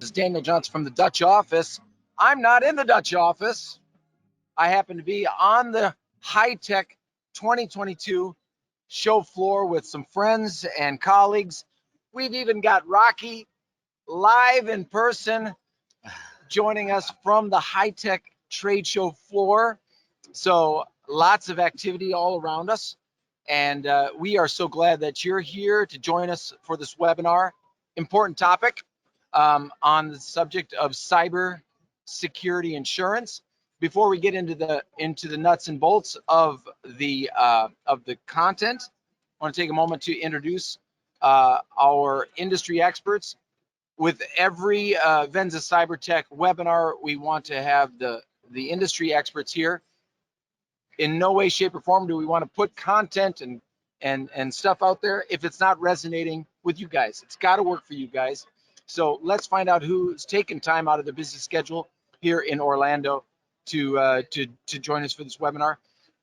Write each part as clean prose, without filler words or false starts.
is Daniel Johnson from the Dutch office. I'm not in the Dutch office. I happen to be on the HITEC 2022 show floor with some friends and colleagues. We've even got Rocky live in person joining us from the HITEC trade show floor. So lots of activity all around us. And we are so glad that you're here to join us for this webinar. Important topic on the subject of cyber security insurance. Before we get into the nuts and bolts of the content, I want to take a moment to introduce our industry experts. With every Venza CyberTek webinar, we want to have the industry experts here. In no way, shape, or form do we want to put content and stuff out there if it's not resonating with you guys. It's got to work for you guys. So let's find out who's taken time out of their busy schedule here in Orlando to join us for this webinar.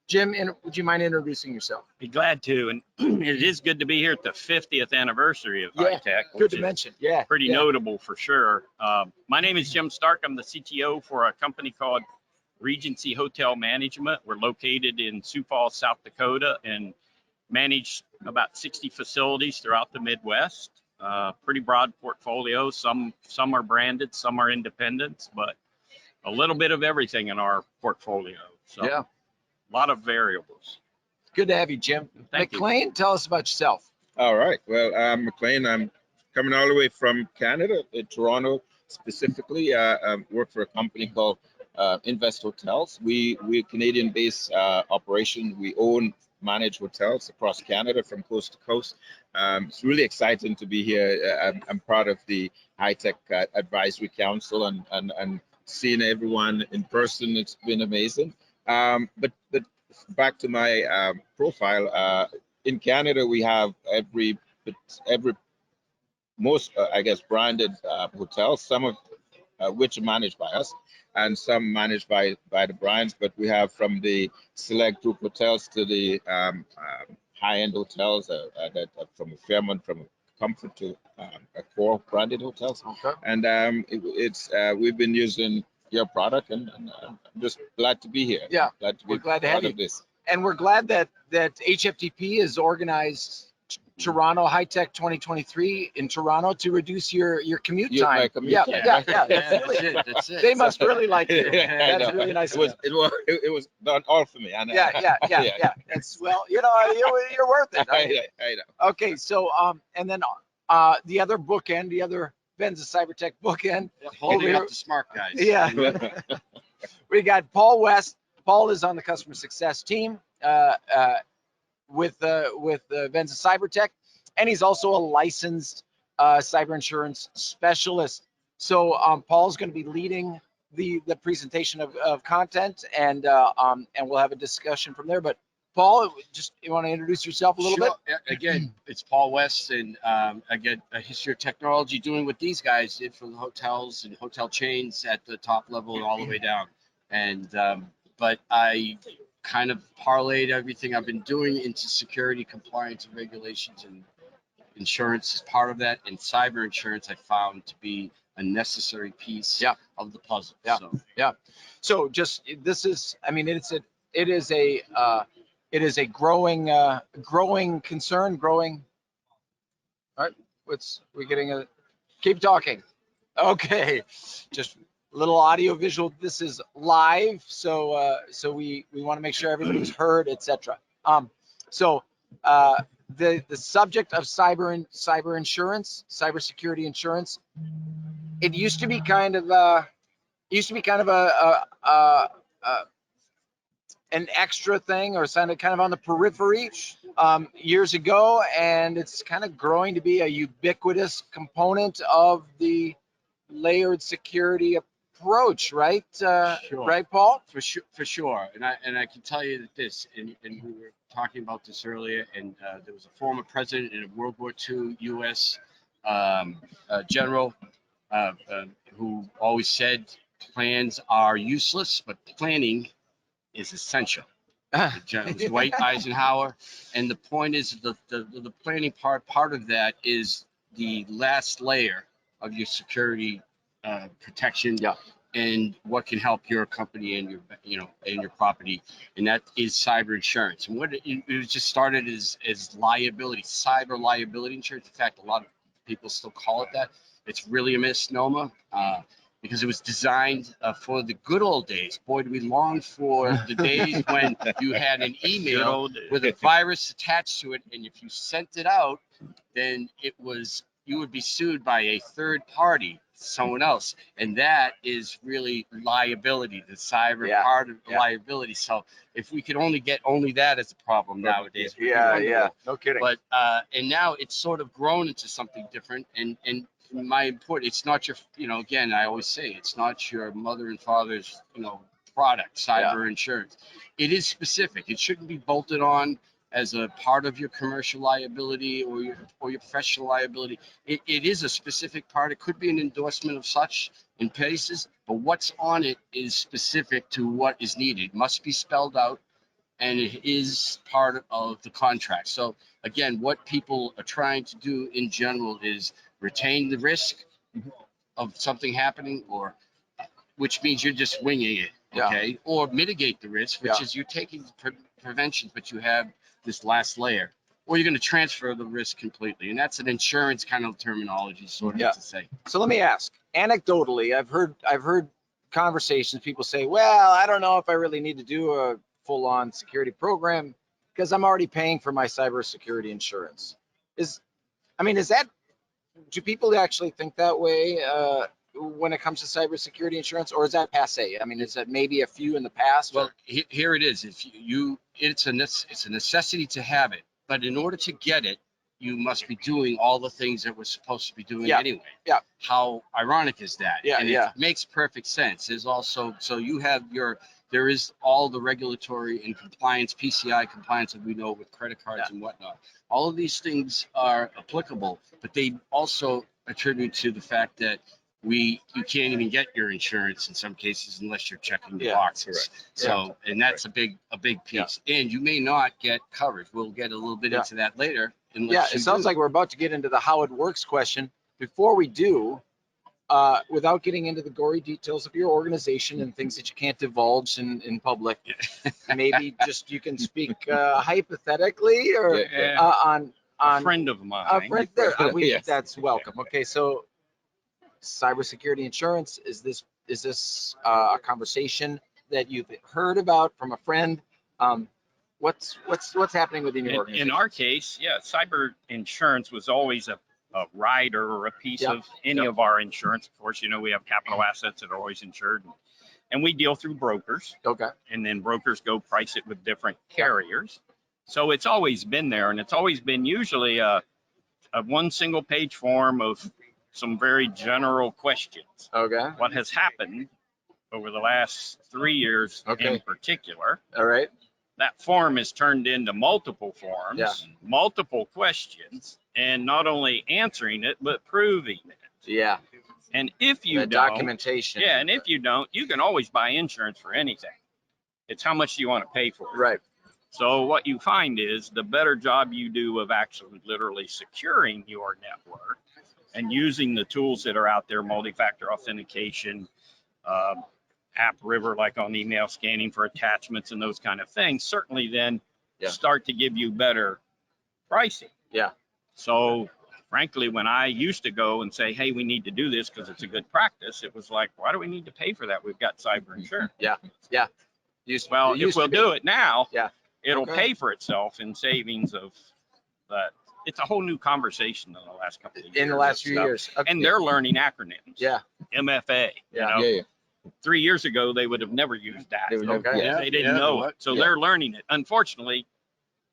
Jim, would you mind introducing yourself? Be glad to, and it is good to be here at the 50th anniversary of HITEC. Good to mention. Yeah, pretty notable for sure. My name is Jim Stark. I'm the CTO for a company called Regency Hotel Management. We're located in Sioux Falls, South Dakota, and manage about 60 facilities throughout the Midwest. Pretty broad portfolio. Some are branded, some are independents, but a little bit of everything in our portfolio. So yeah, a lot of variables. Good to have you, Jim. Thank McLean, you. tell us about yourself. All right. Well, I'm McLean. I'm coming all the way from Canada, in Toronto specifically. Work for a company called Invest Hotels. We're a Canadian-based operation. We own, manage hotels across Canada from coast to coast. It's really exciting to be here. I'm part of the HITEC Advisory Council and seeing everyone in person. It's been amazing. But back to my profile. In Canada, we have every most I guess branded hotels. Some of which are managed by us, and some managed by the brands. But we have from the select group hotels to the high-end hotels, that from a Fairmont, from a Comfort to a core branded hotels. Okay. And we've been using your product, and I'm just glad to be here. Yeah, We're glad to have you. This. And we're glad that HFTP has organized Toronto HITEC 2023 in Toronto to reduce your commute time. My commute time. Yeah. That's it. They must really like you. Yeah, That's really nice. It was done all for me. Yeah. That's, well, you're worth it. I know. Okay, so and then the other bookend, the other Venza CyberTek bookend. Holding up the smart guys. Yeah. We got Paul West. Paul is on the customer success team with Venza CyberTek, and he's also a licensed cyber insurance specialist. So Paul's going to be leading the presentation of content, and we'll have a discussion from there. But Paul, just you want to introduce yourself a little bit? Again, it's Paul West, and again, a history of technology, doing what these guys did for the hotels and hotel chains at the top level and all the way down. And but I kind of parlayed everything I've been doing into security, compliance, and regulations, and insurance is part of that. And cyber insurance I found to be a necessary piece of the puzzle. So just this is, I mean, it is a growing concern. All right, we're getting keep talking. Okay, just a little audio visual. This is live, so we want to make sure everybody's heard, etc. So the subject of cyber insurance, cybersecurity insurance, it used to be kind of an extra thing, or kind of on the periphery years ago, and it's kind of growing to be a ubiquitous component of the layered security approach, right? Sure. Right, Paul? For sure. And I can tell you that this, and we were talking about this earlier, and there was a former president in a World War II U.S. General who always said plans are useless, but planning is essential. It was Dwight Eisenhower, and the point is the planning part of that is the last layer of your security protection. Yeah. And what can help your company and your property, and that is cyber insurance. And what it was just started as liability, cyber liability insurance. In fact, a lot of people still call it that. It's really a misnomer because it was designed for the good old days. Boy, do we long for the days when you had an email with a virus attached to it, and if you sent it out, then you would be sued by a third party, someone else, and that is really liability, the cyber part of liability. So if we could only get that as a problem nowadays, we'd be wonderful. No kidding. But and now it's sort of grown into something different, and it's not your, again, I always say it's not your mother and father's, product, cyber insurance. It is specific. It shouldn't be bolted on as a part of your commercial liability or your professional liability. It is a specific part. It could be an endorsement of such in places, but what's on it is specific to what is needed. It must be spelled out, and it is part of the contract. So again, what people are trying to do in general is retain the risk of something happening, which means you're just winging it, okay? Or mitigate the risk, which is you're taking preventions, but you have this last layer, or you're going to transfer the risk completely, and that's an insurance kind of terminology, sort of to say. So let me ask, anecdotally, I've heard conversations. People say, "Well, I don't know if I really need to do a full-on security program because I'm already paying for my cybersecurity insurance." Do people actually think that way when it comes to cybersecurity insurance, or is that passe? I mean, is that maybe a few in the past? Well, here it is. If it's a necessity to have it, but in order to get it, you must be doing all the things that we're supposed to be doing anyway. Yeah. How ironic is that? Yeah, and it makes perfect sense. There's also, so you have there is all the regulatory and compliance, PCI compliance that we know with credit cards and whatnot. All of these things are applicable, but they also attribute to the fact that you can't even get your insurance in some cases unless you're checking the boxes. Correct. So, and that's a big piece. And you may not get coverage. We'll get a little bit into that later. It sounds like we're about to get into the how it works question. Before we do, without getting into the gory details of your organization and things that you can't divulge in public, maybe just you can speak hypothetically or on a friend of mine. A friend there. That's welcome. Okay, so cybersecurity insurance, is this a conversation that you've heard about from a friend? What's happening within your organization? In our case, cyber insurance was always a rider or a piece of any of our insurance. Of course, we have capital assets that are always insured, and we deal through brokers. Okay. And then brokers go price it with different carriers. So it's always been there, and it's always been usually a one single page form of some very general questions. Okay. What has happened over the last 3 years in particular? All right. That form is turned into multiple forms, multiple questions, and not only answering it, but proving it. Yeah. And if you don't, documentation. and if you don't, you can always buy insurance for anything. It's how much do you want to pay for it. Right. So what you find is the better job you do of actually literally securing your network and using the tools that are out there, multi-factor authentication, app river, like on email scanning for attachments and those kind of things, certainly then start to give you better pricing. Yeah. So frankly, when I used to go and say, hey, we need to do this because it's a good practice, it was like, why do we need to pay for that? We've got cyber insurance. Yeah. If we'll do it now, it'll pay for itself in savings of that. It's a whole new conversation in the last couple of years. In the last few years. Okay. And they're learning acronyms. Yeah. MFA. Yeah. 3 years ago, they would have never used that. They didn't know it. So they're learning it. Unfortunately,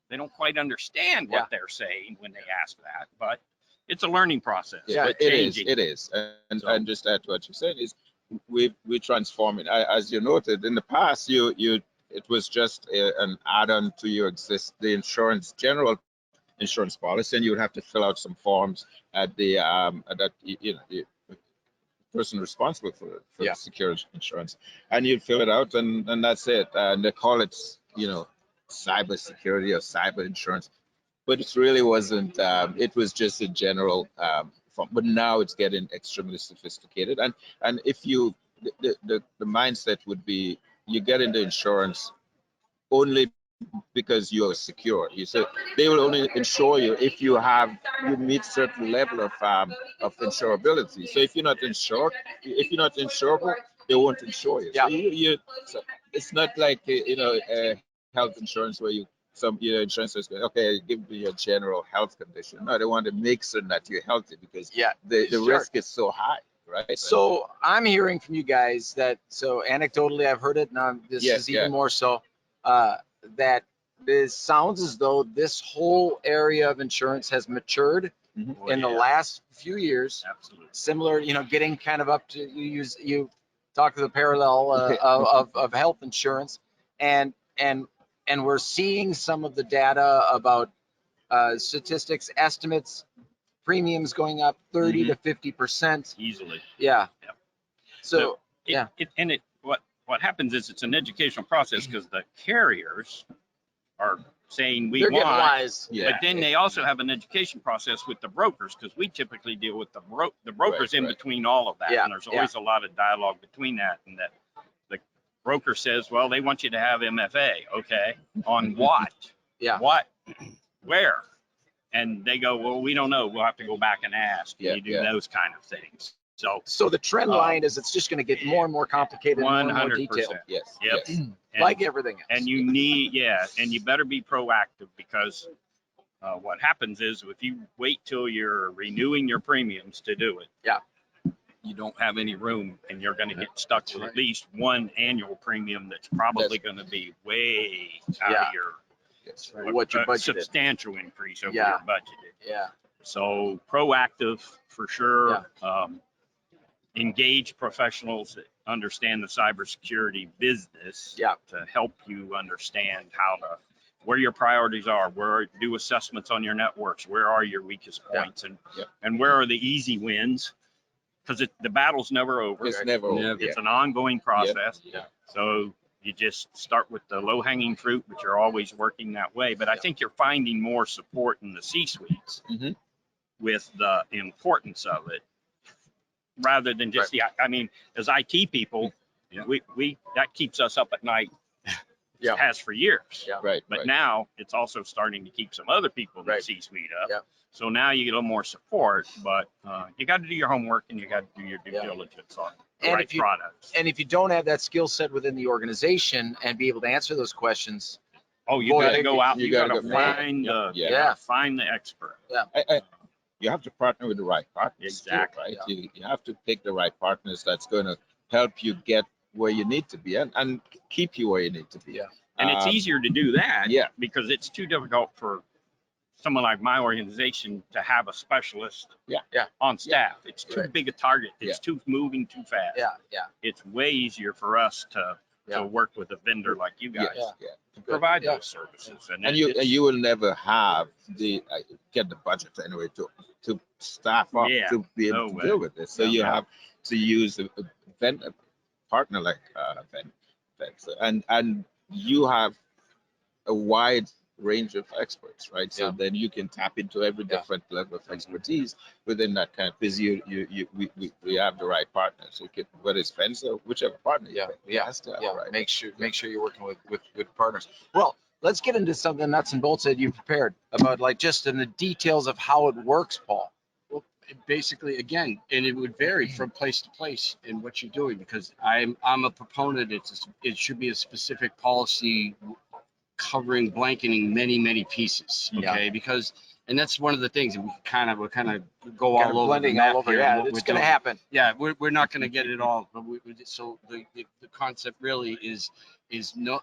they don't quite understand what they're saying when they ask that, but it's a learning process. Yeah, it is. And just add to what you said is we transform it. As you noted, in the past, it was just an add-on to your the general insurance policy, and you would have to fill out some forms at the person responsible for the security insurance, and you'd fill it out, and that's it. And they call it cybersecurity or cyber insurance, but it really wasn't. It was just a general from. But now it's getting extremely sophisticated. And if you, the mindset would be, you get into insurance only because you are secure. You say they will only insure you if you meet certain level of insurability. So if you're not insured, if you're not insurable, they won't insure you. Yeah. So it's not like health insurance where insurance is going, okay, give me a general health condition. No, they want to make certain that you're healthy because the risk is so high, right? So I'm hearing from you guys that, so anecdotally I've heard it, now this is even more so, that this sounds as though this whole area of insurance has matured in the last few years. Absolutely. Similar, getting kind of up to, you talk to the parallel of health insurance, and we're seeing some of the data about statistics, estimates, premiums going up 30 to 50% easily. Yeah. Yep. So what happens is it's an educational process because the carriers are saying they're getting wise. but then they also have an education process with the brokers, because we typically deal with the brokers in between all of that, and there's always a lot of dialogue between that, and that the broker says, well, they want you to have MFA. Okay, on what? What? Where? And they go, well, we don't know. We'll have to go back and ask. You do those kind of things. So the trend line is it's just going to get more and more complicated, 100%. And more detailed. Yes. Yep. Yes. Like everything else. And you need, and you better be proactive, because what happens is if you wait till you're renewing your premiums to do it, you don't have any room, and you're going to get stuck with at least one annual premium that's probably going to be way out of your what you budgeted. Substantial increase over your budgeted. Yeah. So proactive for sure. Engage professionals that understand the cybersecurity business to help you understand where your priorities are, do assessments on your networks, where are your weakest points, and where are the easy wins, because the battle's never over. It's never over. It's an ongoing process. So you just start with the low-hanging fruit, but you're always working that way. But I think you're finding more support in the C-suites with the importance of it, rather than just as IT people, we that keeps us up at night. It has for years. But now it's also starting to keep some other people in the C-suite up. So now you get a little more support, but you got to do your homework, and you got to do your due diligence on the right products. And if you don't have that skill set within the organization and be able to answer those questions, you got to go out. You got to find the expert. You have to partner with the right partners. Exactly. Too, right? You have to pick the right partners that's going to help you get where you need to be and keep you where you need to be. And it's easier to do that because it's too difficult for someone like my organization to have a specialist on staff. It's too big a target. It's too moving too fast. It's way easier for us to work with a vendor like you guys to provide those services. And you will never have get the budget anyway to staff up to be able to deal with this. So you have to use a vendor partner like Venza, and you have a wide range of experts, right? So then you can tap into every different level of expertise within that kind of, because we have the right partners. So whether it's Venza, whichever partner, right? Make sure you're working with partners. Well, let's get into something nuts and bolts that you prepared about, like just in the details of how it works, Paul. Well, basically, again, and it would vary from place to place in what you're doing, because I'm a proponent. It should be a specific policy covering, blanketing many pieces, because, and that's one of the things that we kind of go all over blending the map all over. here, It's going to happen. We're not going to get it all, but so the concept really is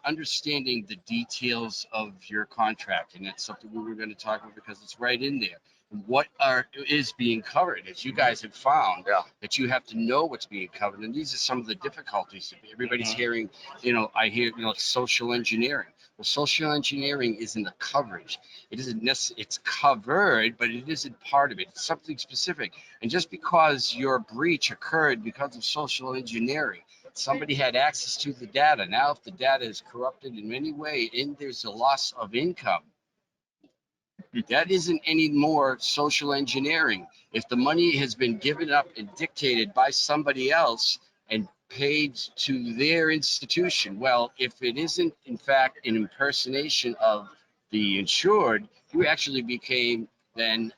understanding the details of your contract, and that's something we were going to talk about because it's right in there. What is being covered, as you guys have found, that you have to know what's being covered, and these are some of the difficulties. Everybody's hearing, I hear, social engineering. Well, social engineering isn't a coverage. It isn't necessarily, it's covered, but it isn't part of it. It's something specific. And just because your breach occurred because of social engineering, somebody had access to the data. Now, if the data is corrupted in any way and there's a loss of income, That isn't any more social engineering. If the money has been given up and dictated by somebody else and paid to their institution, well, if it isn't in fact an impersonation of the insured, you actually became then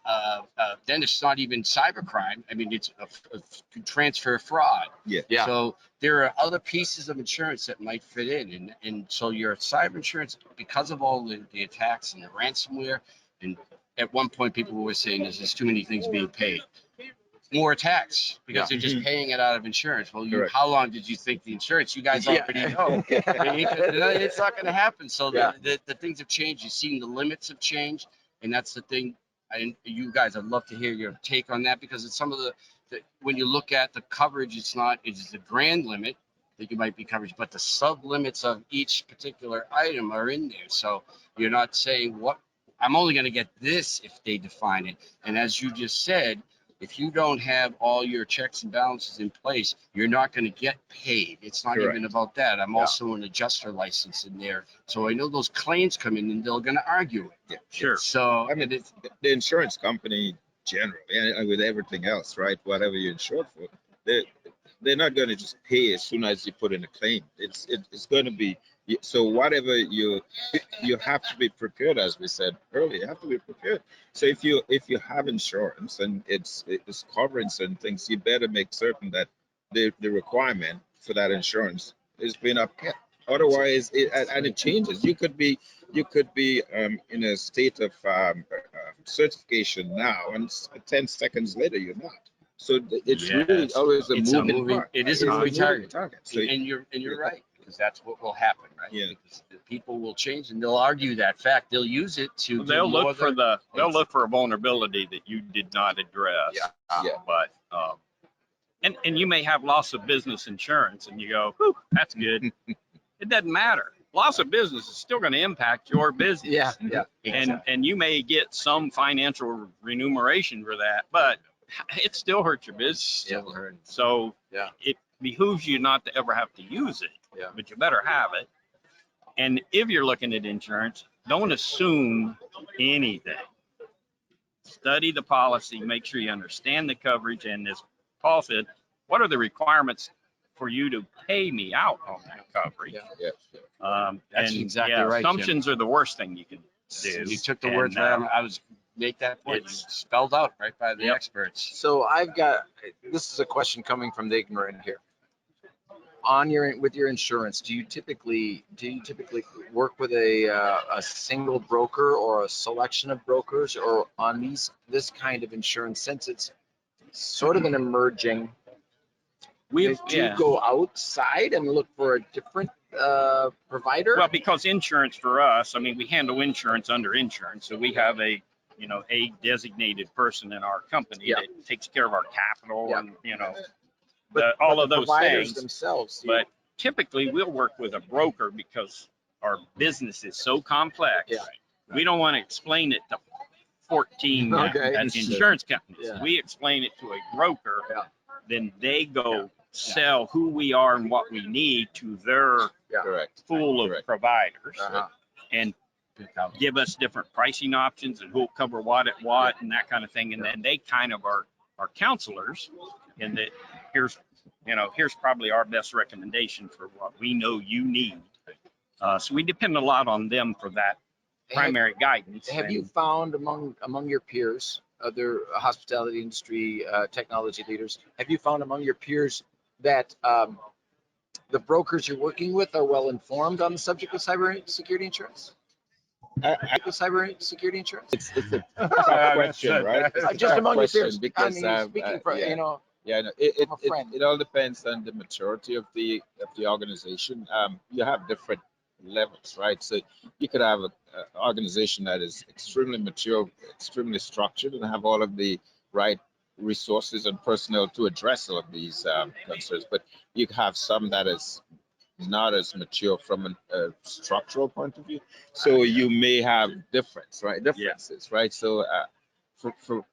it's not even cybercrime. I mean, it's a transfer fraud. Yeah. Yeah. So there are other pieces of insurance that might fit in, and so your cyber insurance, because of all the attacks and the ransomware, and at one point people were saying there's too many things being paid. More attacks because they're just paying it out of insurance. Well, how long did you think the insurance? You guys already know. It's not going to happen. So the things have changed. You've seen the limits have changed, and that's the thing. And you guys, I'd love to hear your take on that, because it's some of the when you look at the coverage, it's the grand limit that you might be coverage, but the sub limits of each particular item are in there. So you're not saying what I'm only going to get this if they define it. And as you just said, if you don't have all your checks and balances in place, you're not going to get paid. It's not even about that. I'm also an adjuster license in there. So I know those claims come in and they're going to argue it. Yeah. Sure. So I mean, the insurance company generally, and with everything else, right? Whatever you're insured for, they're not going to just pay as soon as you put in a claim. It's going to be, so whatever you have to be prepared, as we said earlier. You have to be prepared. So if you have insurance and it's covering certain things, you better make certain that the requirement for that insurance is being upheld. Otherwise, it changes. You could be in a state of certification now, and 10 seconds later you're not. So it's really always a moving part. It is a moving target. So, and you're right, because that's what will happen, right? Yeah. Because the people will change and they'll argue that fact. They'll use it to. They'll look for a vulnerability that you did not address. Yeah. But and you may have loss of business insurance, and you go, "Whew, that's good." It doesn't matter. Loss of business is still going to impact your business. And you may get some financial remuneration for that, but it still hurts your business. So it behooves you not to ever have to use it, but you better have it. And if you're looking at insurance, don't assume anything. Study the policy, make sure you understand the coverage, and as Paul said, what are the requirements for you to pay me out on that coverage? That's exactly right. Assumptions are the worst thing you can do. You took the words right. I was make that point. It's spelled out right by the experts. So this is a question coming from the ignorant here. With your insurance, do you typically work with a single broker or a selection of brokers, or on this kind of insurance, since it's sort of an emerging? Do you go outside and look for a different provider? Well, because insurance for us, I mean, we handle insurance under insurance, so we have a designated person in our company that takes care of our capital and all of those things themselves. But typically, we'll work with a broker because our business is so complex. We don't want to explain it to 14 insurance companies. We explain it to a broker. Then they go sell who we are and what we need to their pool of providers, and give us different pricing options and who'll cover what at what and that kind of thing. And then they kind of are counselors, and that here's probably our best recommendation for what we know you need. So we depend a lot on them for that primary guidance. Have you found among your peers, other hospitality industry technology leaders, have you found among your peers that the brokers you're working with are well informed on the subject of cybersecurity insurance? Cybersecurity insurance? It's a tough question, right? Just among your peers, because speaking for it all depends on the maturity of the organization. You have different levels, right? So you could have an organization that is extremely mature, extremely structured, and have all of the right resources and personnel to address all of these concerns. But you have some that is not as mature from a structural point of view. So you may have differences, right? So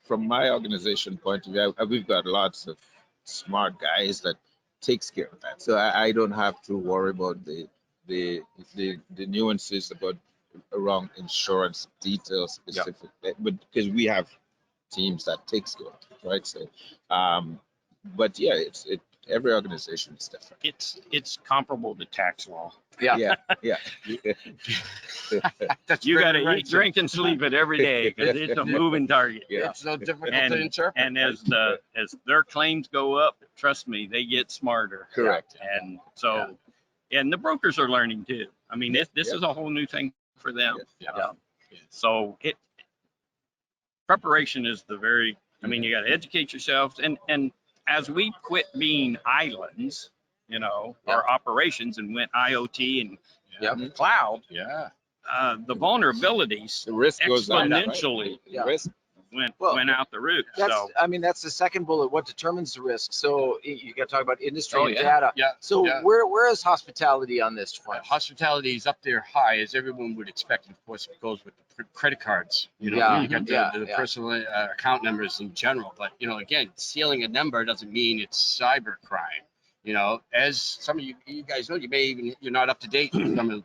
from my organization point of view, we've got lots of smart guys that takes care of that. So I don't have to worry about the nuances about around insurance details specific, but because we have teams that takes care of it, right? So, but yeah, every organization is different. It's comparable to tax law. Yeah. Yeah. That's You very got to right, eat, Jim. drink, and sleep it every day because it's a moving target. Yeah. It's so difficult And to interpret. and as their claims go up, trust me, they get smarter. Correct. And so, and the brokers are learning too. I mean, this Yeah. is a whole new thing for them. Yeah. So preparation is I mean, you got to educate yourselves, and as we quit being islands, our operations and went IoT and cloud, the vulnerabilities The risk goes down, right? exponentially The risk. went out the roof. So That's the second bullet. What determines the risk? So you got to talk about industry Oh, and yeah. data. Yeah. So Yeah. where is hospitality on this front? Hospitality is up there high, as everyone would expect. Of course, it goes with the credit cards. You Yeah. got the personal account numbers in general. But again, stealing a number doesn't mean it's cyber crime. As some of you guys know, you're not up to date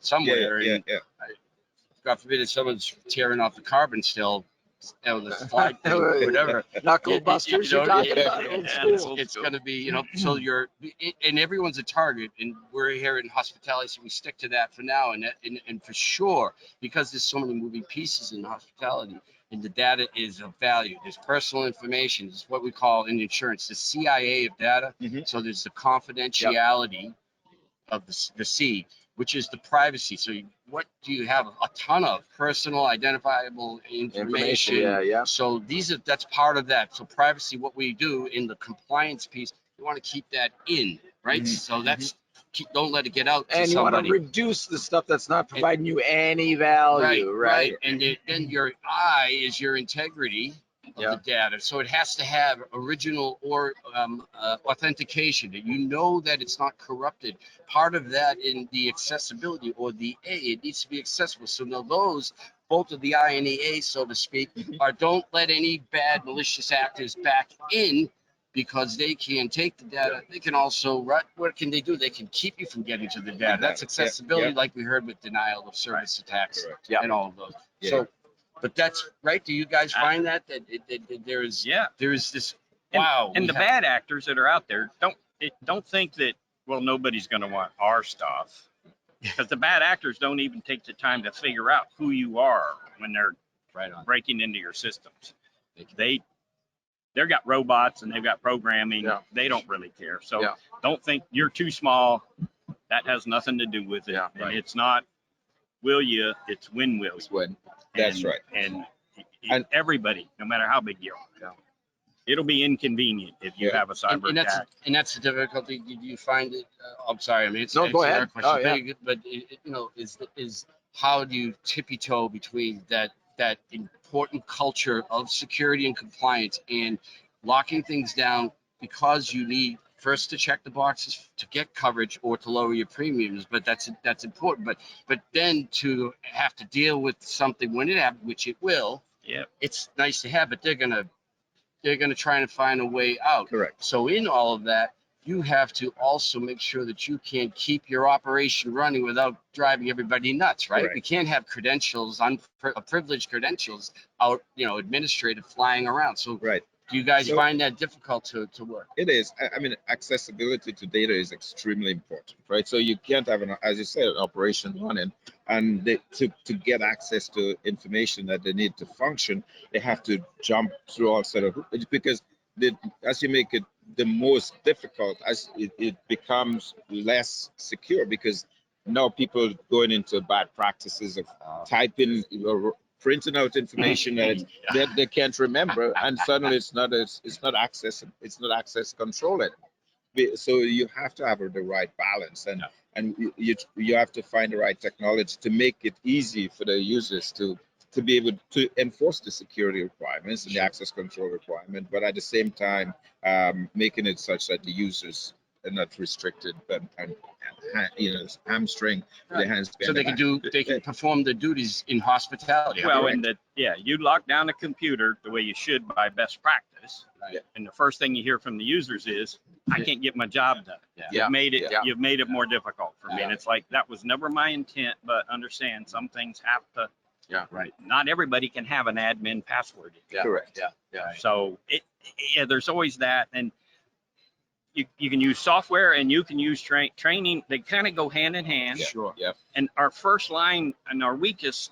somewhere. And God forbid if someone's tearing off the carbon still, the slide thing, whatever. Knuckle busters you're talking about. It's going to be, so and everyone's a target, and we're here in hospitality, so we stick to that for now, and for sure, because there's so many moving pieces in hospitality, and the data is of value. There's personal information. It's what we call in insurance the CIA of data. So there's the confidentiality of the C, which is the privacy. So what do you have? A ton of personal identifiable information. Yeah. So that's part of that. So privacy, what we do in the compliance piece, you want to keep that in, right? So that's don't let it get out to And you somebody. want to reduce the stuff that's not providing you any value, right? And then your I is your integrity of the data. So it has to have original or authentication, that that it's not corrupted. Part of that in the accessibility or the A, it needs to be accessible. So now those, both of the I and the A, so to speak, are don't let any bad malicious actors back in, because they can take the data. They can also, what can they do? They can keep you from getting to the data. That's accessibility, like we heard with denial of service attacks and all of those. So, but that's right. Do you guys find that there is this and the bad actors that are out there don't think that nobody's going to want our stuff, because the bad actors don't even take the time to figure out who you are when they're breaking into your systems. They've got robots and they've got programming. They don't really care. So don't think you're too small. That has nothing to do with it. And it's not will you, it's when will you. It's when. That's right. And everybody, no matter how big you are, it'll be inconvenient if you have a cyber attack. And that's the difficulty. Did you find it? I'm sorry. I mean, it's go ahead. Question, but is how do you tippy toe between that important culture of security and compliance and locking things down, because you need first to check the boxes to get coverage or to lower your premiums, but that's important. But then to have to deal with something when it happens, which it will. It's nice to have, but they're gonna try and find a way out. Correct. So in all of that, you have to also make sure that you can keep your operation running without driving everybody nuts, right? Correct. We can't have credentials, privileged credentials out, administrative flying around. So do you guys find that difficult to work? It is. I mean, accessibility to data is extremely important, right? So you can't have, as you said, an operation running, and to get access to information that they need to function, they have to jump through all sort of, because as you make it the most difficult, as it becomes less secure, because now people going into bad practices of typing or printing out information that they can't remember, and suddenly it's not access control anymore. So you have to have the right balance, and you have to find the right technology to make it easy for the users to be able to enforce the security requirements and the access control requirement, but at the same time making it such that the users not restricted, but and hamstring their hands. So they can perform the duties in hospitality. Well, Correct. and you lock down a computer the way you should by best practice. Right. And the first thing you hear from the users is, I can't get my job done. Yeah. You've made it more difficult for me. Yeah. And it's like, that was never my intent, but understand some things have to, Right. not everybody can have an admin password. Yeah. Correct. Yeah. So there's always that. And you can use software and you can use training. They kind of go hand in hand. Yeah. Sure. Yeah. And our first line and our weakest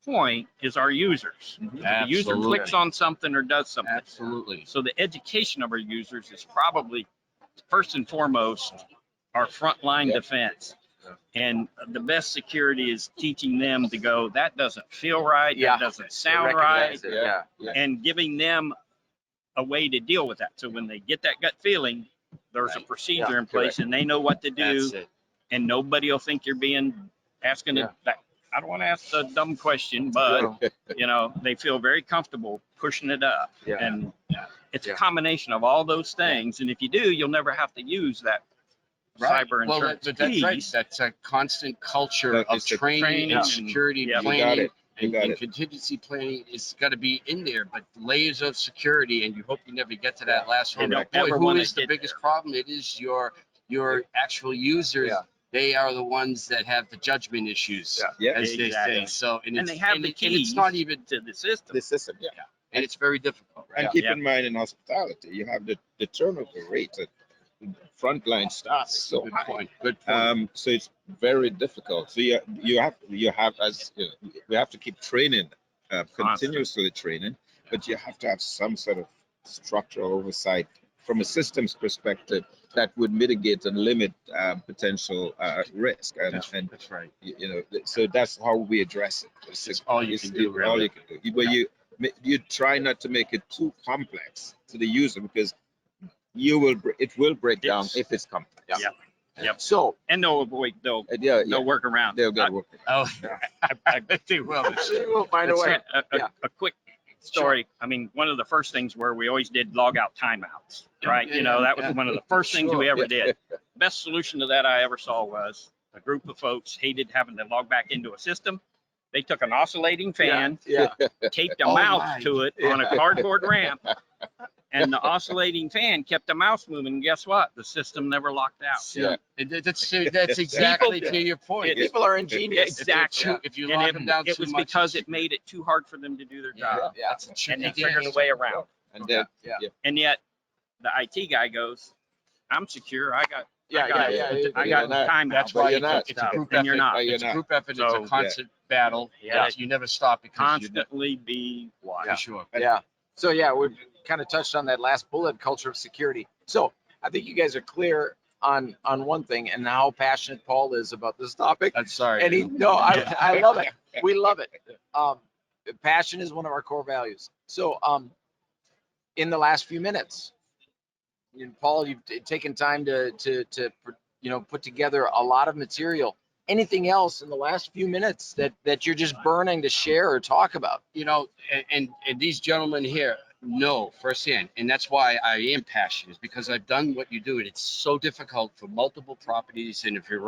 point is our users. The user Absolutely. clicks on something or does something. Absolutely. So the education of our users is probably first and foremost our frontline defense. And the best security is teaching them to go, that doesn't feel right, that doesn't sound right, and giving them a way to deal with that. So when they get that gut feeling, there's a procedure in place and they know what to do. That's it. And nobody will think you're asking it. I don't want to ask the dumb question, but they feel very comfortable pushing it up. And it's a combination of all those things. And if you do, you'll never have to use that cyber insurance that's right. That's a constant culture of training and security planning and contingency planning. It's got to be in there, but layers of security, and you hope you never get to that last one. Boy, who is the biggest problem? It is your actual users. They are the ones that have the judgment issues, as they say. So, and they have the keys it's not even to the system. The system, and it's very difficult. And keep in mind, in hospitality, you have the turnover rate at frontline staff is so high. Good point. So it's very difficult. So you have as we have to keep training, continuously training, but you have to have some sort of structural oversight from a systems perspective that would mitigate and limit potential risk. And That's right. So that's how we address it. It's all you can do, really. All you can do. But you try not to make it too complex to the user, because it will break down if it's complex. Yep. So, and they'll work around. They'll get work. Oh, I bet they will. we'll find a way. A quick story. I mean, one of the first things where we always did log out timeouts, right? That was one of the first things we ever did. Best solution to that I ever saw was a group of folks hated having to log back into a system. They took an oscillating fan, taped a mouse to it on a cardboard ramp, and the oscillating fan kept the mouse moving. And guess what? The system never locked out. That's exactly to your point. People are ingenious. Exactly. If you lock them down it too was much, because it made it too hard for them to do their job. And they figured a way around. And And yet the IT guy goes, I'm secure. I got time. That's why it's a group and effort. you're not. It's a group effort. It's So, a constant battle. You never stop because Constantly be watched. for sure. So we've kind of touched on that last bullet, culture of security. So I think you guys are clear on one thing, and how passionate Paul is about this topic. I'm sorry. And I love it. We love it. Passion is one of our core values. So in the last few minutes, Paul, you've taken time to put together a lot of material. Anything else in the last few minutes that you're just burning to share or talk about? And these gentlemen here know firsthand, and that's why I am passionate, because I've done what you do, and it's so difficult for multiple properties, and if you're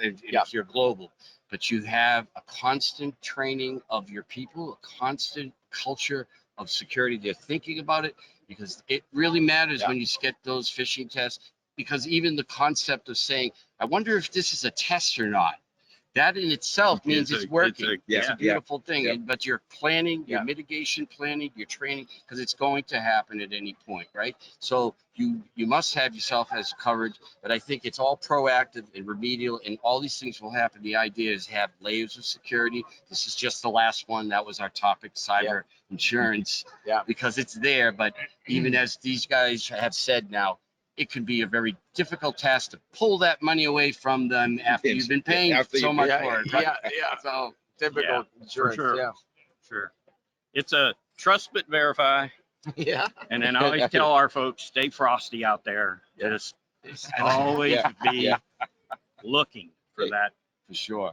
if you're global, but you have a constant training of your people, a constant culture of security. They're thinking about it, because it really matters when you get those phishing tests, because even the concept of saying, I wonder if this is a test or not, that in itself means it's working. It's a beautiful thing. But you're planning, your mitigation planning, your training, because it's going to happen at any point, right? So you must have yourself as coverage, but I think it's all proactive and remedial, and all these things will happen. The idea is have layers of security. This is just the last one. That was our topic, cyber insurance, because it's there. But even as these guys have said now, it can be a very difficult task to pull that money away from them after you've been paying so much for it. Right? So typical insurance. Sure. It's a trust but verify. And then I always tell our folks, stay frosty out there. Just always be looking for that. For sure.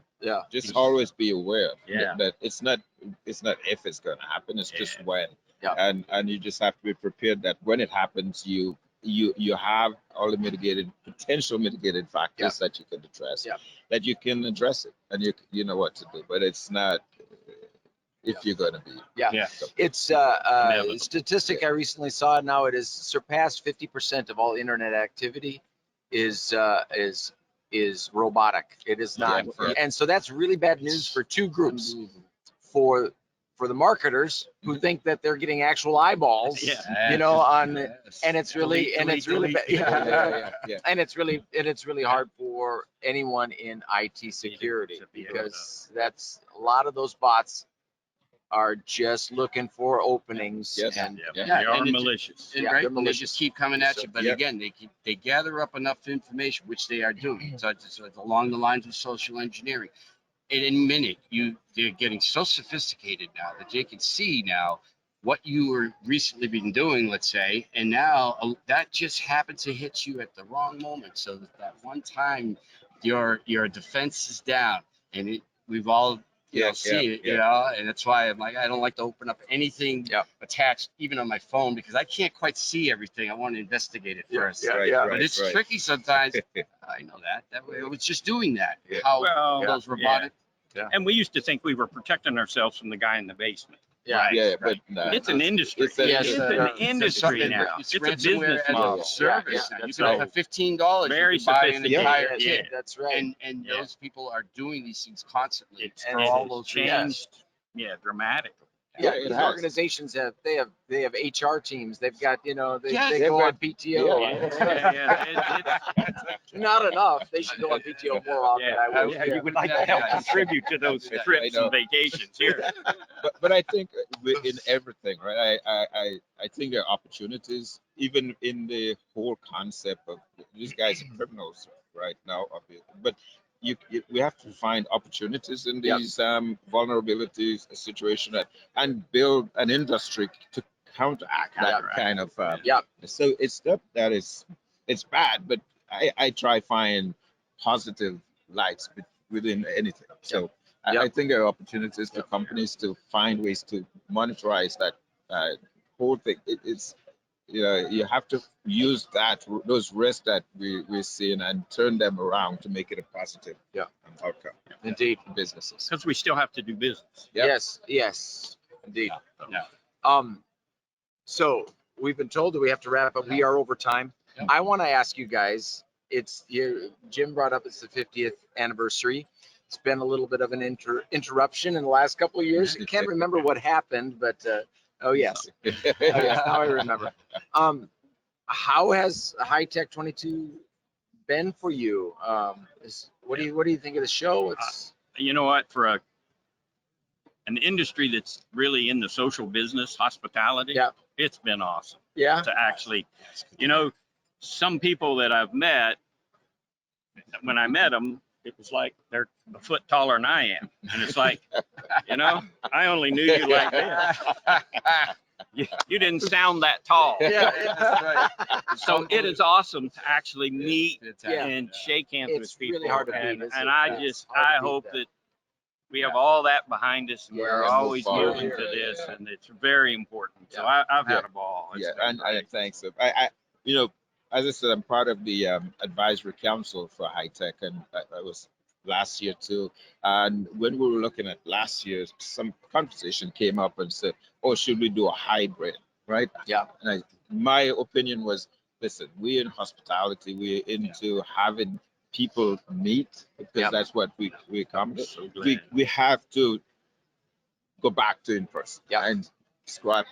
Just always be aware that it's not if it's going to happen, it's just when. And you just have to be prepared that when it happens, you you have all the potential mitigated factors that you can address, that you can address it, and you know what to do. But it's not if you're going to be. It's statistic I recently saw. Now it has surpassed 50% of all internet activity is robotic. It is not, and so that's really bad news for two groups. For the marketers who think that they're getting actual eyeballs, you know, and it's really and it's really and it's really hard for anyone in IT security, because that's a lot of those bots are just looking for openings. And they are malicious. And they're they malicious. just keep coming at you. But again, they gather up enough information, which they are doing. So it's along the lines of social engineering. In a minute, they're getting so sophisticated now that they can see now what you were recently been doing, let's say, and now that just happened to hit you at the wrong moment. So that one time your defense is down, and we've all see it, you know, and that's why I'm like, I don't like to open up anything attached, even on my phone, because I can't quite see everything. I want to investigate it first. But it's tricky sometimes. I know that way I was just doing that. How those robotic. And we used to think we were protecting ourselves from the guy in the basement. But it's an industry. It's an industry now. It's a business model. Service. You can have $15. Very buy an entire kit. kit. That's right. And those people are doing these things constantly. It's for all those changed. Dramatically. These organizations have HR teams. They've got, they go on PTO. Not enough. They should go on PTO more often. You would like to help contribute to those trips and vacations here. But I think in everything, right? I think there are opportunities, even in the whole concept of these guys are criminals right now, obviously. But we have to find opportunities in these vulnerabilities situation and build an industry to counteract that kind of so it's stuff that it's bad, but I try find positive lights within anything. So I think there are opportunities for companies to find ways to monetize that whole thing. It's you have to use those risks that we're seeing and turn them around to make it a positive outcome. Indeed. For businesses. Because we still have to do business. Yes, indeed. So we've been told that we have to wrap up. We are over time. I want to ask you guys, Jim brought up it's the 50th anniversary. It's been a little bit of an interruption in the last couple of years. I can't remember what happened, but oh yes, now I remember. How has HITEC 22 been for you? What do you think of the show? You know what, for an industry that's really in the social business, hospitality, it's been awesome. To actually, some people that I've met, when I met them, it was like they're a foot taller than I am. And it's like, I only knew you like this. You didn't sound that tall. That's right. So it is awesome to actually meet and shake hands with people. Really hard to and beat, I hope that we have all that behind us, and we're always moving to this, and it's very important. So I've had a ball. And thanks. As I said, I'm part of the advisory council for HITEC, and I was last year too. And when we were looking at last year, some conversation came up and said, "Oh, should we do a hybrid?" Right? And my opinion was, listen, we're in hospitality. We're into having people meet because that's what we come to. So we have to go back to in person and scrap.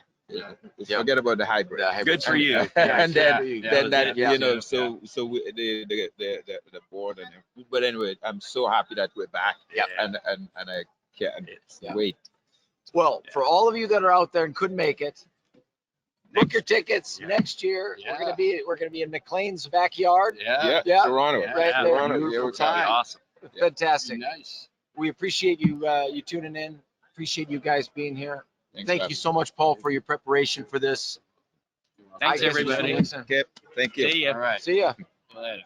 Forget about the hybrid. Good for you. And then that so we, the board but anyway, I'm so happy that we're back. And I can't wait. Well, for all of you that are out there and couldn't make it, book your tickets next year. We're gonna be in McLean's backyard. Toronto. Right there. Beautiful time. Awesome. Fantastic. Nice. We appreciate you tuning in. Appreciate you guys being here. Thank you so much, Paul, for your preparation for this. Thanks, everybody. Okay, thank you. See ya. All right. See ya. Later.